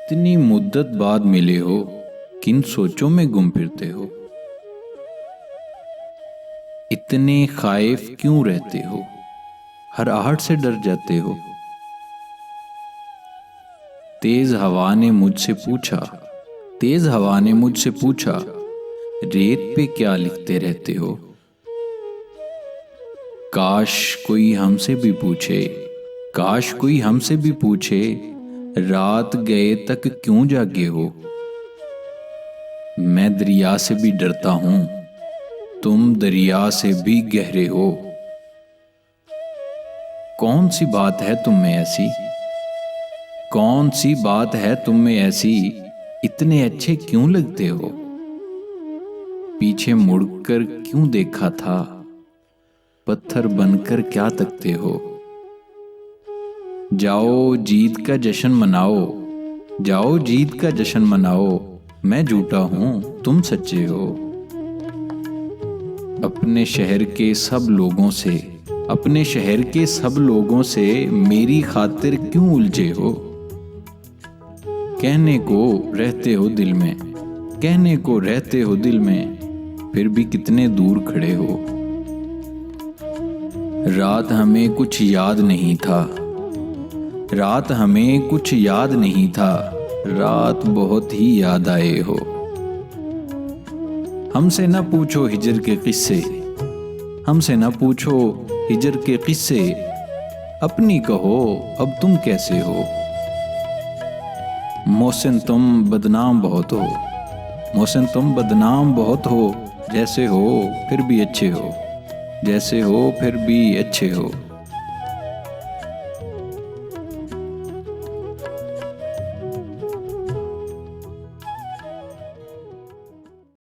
इतनी मुद्दत बाद मिले हो, किन सोचों में गुम फिरते हो। इतने खाइफ क्यों रहते हो, हर आहट से डर जाते हो। तेज हवा ने मुझसे पूछा, तेज हवा ने मुझसे पूछा, रेत पे क्या लिखते रहते हो। काश कोई हमसे भी पूछे, काश कोई हमसे भी पूछे, रात गए तक क्यों जागे हो। मैं दरिया से भी डरता हूं, तुम दरिया से भी गहरे हो। कौन सी बात है तुम में ऐसी, कौन सी बात है तुम में ऐसी, इतने अच्छे क्यों लगते हो। पीछे मुड़कर क्यों देखा था, पत्थर बनकर क्या तकते हो। जाओ जीत का जश्न मनाओ, जाओ जीत का जश्न मनाओ, मैं झूठा हूं तुम सच्चे हो। अपने शहर के सब लोगों से, अपने शहर के सब लोगों से मेरी खातिर क्यों उलझे हो। कहने को रहते हो दिल में, कहने को रहते हो दिल में, फिर भी कितने दूर खड़े हो। रात हमें कुछ याद नहीं था, रात हमें कुछ याद नहीं था, रात बहुत ही याद आए हो। हमसे न पूछो हिजर के किस्से, हमसे न पूछो हिजर के किस्से, अपनी कहो अब तुम कैसे हो। मोहसिन तुम बदनाम बहुत हो, मोहसिन तुम बदनाम बहुत हो, जैसे हो फिर भी अच्छे हो, जैसे हो फिर भी अच्छे हो।